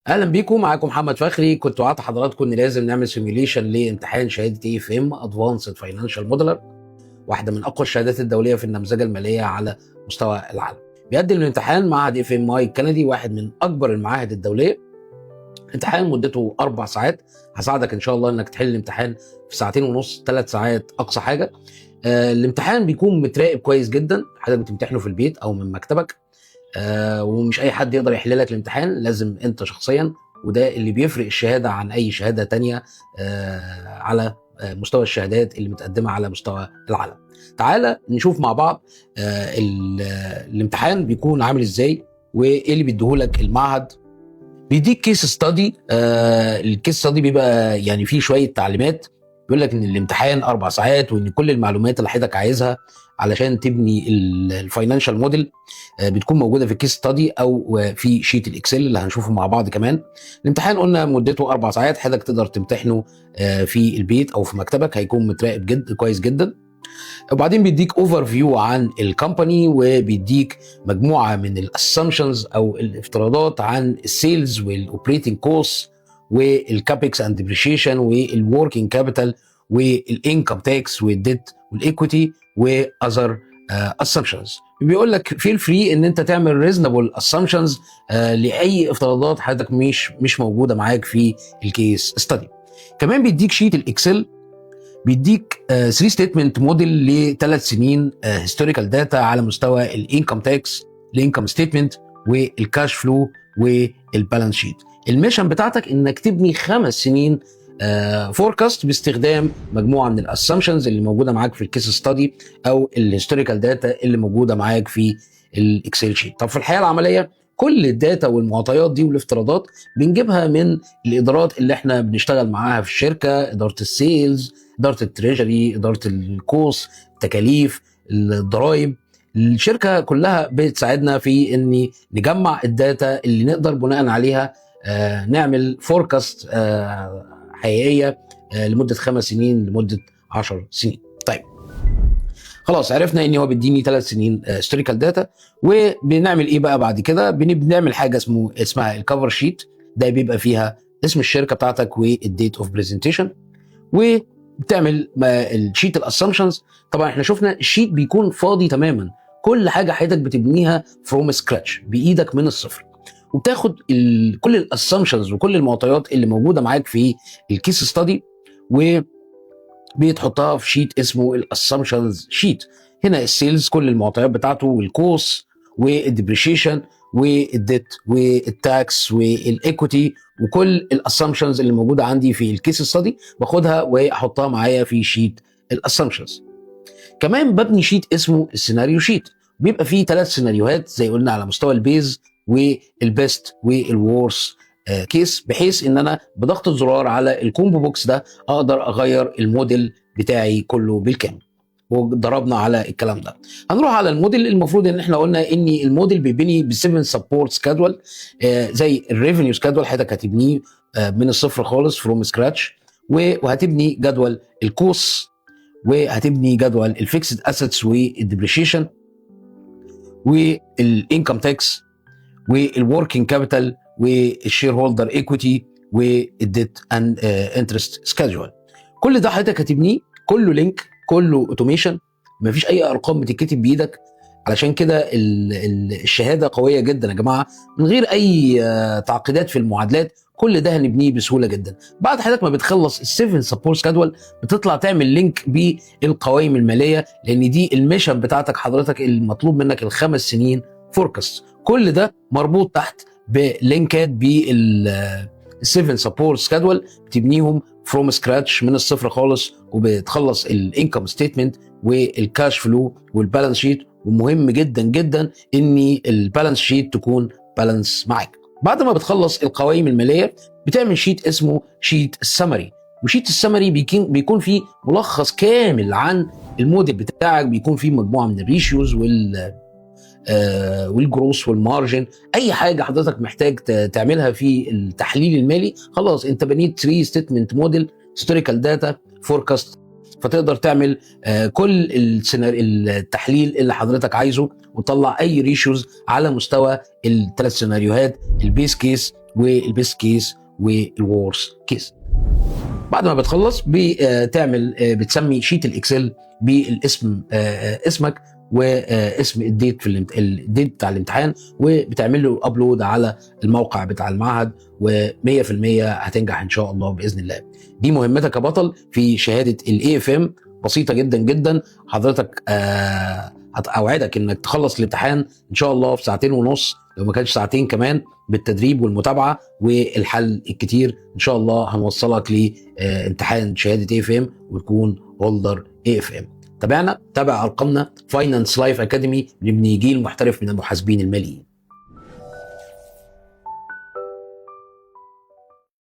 اهلا بيكم. معاكم محمد فخري. كنت وعدت حضراتكم ان لازم نعمل سيميوليشن لامتحان شهاده اي اف ام ادفانسد فاينانشال موديلر، واحده من اقوى الشهادات الدوليه في النمذجه الماليه على مستوى العالم. بيقدم الامتحان معهد اف ام اي الكندي، واحد من اكبر المعاهد الدوليه. امتحان مدته 4 ساعات. هساعدك ان شاء الله انك تحل الامتحان في ساعتين ونص، 3 ساعات اقصى حاجه. الامتحان بيكون متراقب كويس جدا، حضرتك بتمتحنه في البيت او من مكتبك. ومش اي حد يقدر يحل لك الامتحان، لازم انت شخصيا، وده اللي بيفرق الشهاده عن اي شهاده تانية على مستوى الشهادات اللي متقدمه على مستوى العالم. تعالى نشوف مع بعض الامتحان بيكون عامل ازاي وايه اللي بيديهولك المعهد. بيديك كيس ستادي. الكيس ستادي بيبقى يعني فيه شويه تعليمات، بيقول لك ان الامتحان 4 ساعات، وان كل المعلومات اللي حضرتك عايزها علشان تبني الفاينانشال موديل بتكون موجوده في الكيس ستادي او في شيت الاكسل اللي هنشوفه مع بعض كمان. الامتحان قلنا مدته 4 ساعات، حضرتك تقدر تمتحنه في البيت او في مكتبك، هيكون متراقب كويس جدا. وبعدين بيديك اوفر فيو عن الكومباني، وبيديك مجموعه من الاسامبشنز او الافتراضات عن السيلز والاوبريتنج كوست والكابكس اند ديبريشيشن والوركينج كابيتال والانكم تاكس والديت والايكويتي واذر اسامبشنز. بيقول لك فيل فري ان انت تعمل ريزونبل اسامبشنز لاي افتراضات حضرتك مش موجوده معاك في الكيس ستادي. كمان بيديك شيت الاكسل، بيديك 3 ستيتمنت موديل لثلاث سنين هيستوريكال داتا على مستوى الانكم تاكس، الانكم ستيتمنت والكاش فلو والبالانس شيت. الميشن بتاعتك انك تبني 5 سنين فوركاست باستخدام مجموعه من الاسامبشنز اللي موجوده معاك في الكيس ستادي او الهيستوريكال داتا اللي موجوده معاك في الاكسل شيت. طب في الحياه العمليه كل الداتا والمعطيات دي والافتراضات بنجيبها من الادارات اللي احنا بنشتغل معاها في الشركه، اداره السيلز، اداره التريجري، اداره الكوست، التكاليف، الضرائب. الشركه كلها بتساعدنا في ان نجمع الداتا اللي نقدر بناء عليها نعمل فوركاست حقيقيه لمده 5 سنين، لمده 10 سنين. طيب خلاص عرفنا ان هو بيديني 3 سنين هيستوريكال داتا. وبنعمل ايه بقى بعد كده؟ بنعمل حاجه اسمها الكفر شيت. ده بيبقى فيها اسم الشركه بتاعتك والديت اوف برزنتيشن، وبتعمل الشيت الاسامبشنز. طبعا احنا شفنا الشيت بيكون فاضي تماما، كل حاجه حضرتك بتبنيها فروم سكراتش بايدك من الصفر، وبتاخد كل الاسامبشنز وكل المعطيات اللي موجوده معاك في الكيس ستادي وبتحطها في شيت اسمه الاسامبشنز شيت. هنا السيلز كل المعطيات بتاعته، والكوست والديبريشيشن والديت والتاكس والايكويتي، وكل الاسامبشنز اللي موجوده عندي في الكيس ستادي باخدها واحطها معايا في شيت الاسامبشنز. كمان ببني شيت اسمه السيناريو شيت، بيبقى فيه 3 سيناريوهات زي قلنا على مستوى البيز والبيست والورس كيس، بحيث ان انا بضغط زرار على الكومبو بوكس ده اقدر اغير الموديل بتاعي كله بالكامل. وضربنا على الكلام ده. هنروح على الموديل. المفروض ان احنا قلنا ان الموديل بيبني ب7 سبورت سكادول، زي الريفينيو سكادول حضرتك هتبنيه من الصفر خالص فروم سكراتش، وهتبني جدول الكوست، وهتبني جدول الفيكسد اسيتس والديبريشيشن والانكم تاكس والوركينج كابيتال والشير هولدر ايكويتي والديت اند انترست سكادجول. كل ده حضرتك هتبنيه، كله لينك، كله اوتوميشن، مفيش اي ارقام بتتكتب بايدك. علشان كده الشهاده قويه جدا يا جماعه، من غير اي تعقيدات في المعادلات. كل ده هنبنيه بسهوله جدا. بعد حضرتك ما بتخلص ال7 سبورت سكادول بتطلع تعمل لينك بالقوائم الماليه، لان دي الميشن بتاعتك حضرتك المطلوب منك ال5 سنين فوركاست. كل ده مربوط تحت بلينكات بال7 سبورت سكادول بتبنيهم فروم سكراتش من الصفر خالص، وبتخلص الانكم ستيتمنت والكاش فلو والبالانس شيت. ومهم جدا جدا ان البالانس شيت تكون بالانس معاك. بعد ما بتخلص القوائم الماليه بتعمل شيت اسمه شيت السمري. وشيت السمري بيكون فيه ملخص كامل عن الموديل بتاعك، بيكون فيه مجموعه من الريشيوز والجروس والمارجن. اي حاجه حضرتك محتاج تعملها في التحليل المالي، خلاص انت بنيت 3 ستيتمنت موديل، هيستوريكال داتا، فوركاست، فتقدر تعمل كل التحليل اللي حضرتك عايزه، وتطلع اي ريشيوز على مستوى ال3 سيناريوهات: البيس كيس والبيست كيس والورس كيس. بعد ما بتخلص بتعمل بتسمي شيت الاكسل بالاسم، اسمك واسم الديت الديت بتاع الامتحان، وبتعمل له ابلود على الموقع بتاع المعهد، و100% هتنجح ان شاء الله باذن الله. دي مهمتك يا بطل في شهاده الاي اف ام، بسيطه جدا جدا. حضرتك اوعدك انك تخلص الامتحان ان شاء الله في 2.5 ساعة، لو ما كانش ساعتين كمان، بالتدريب والمتابعه والحل الكتير. ان شاء الله هنوصلك لامتحان شهاده اي اف ام وتكون هولدر اي اف ام. تابع ارقامنا فاينانس لايف اكاديمي، اللي بنيجي المحترف من المحاسبين الماليين.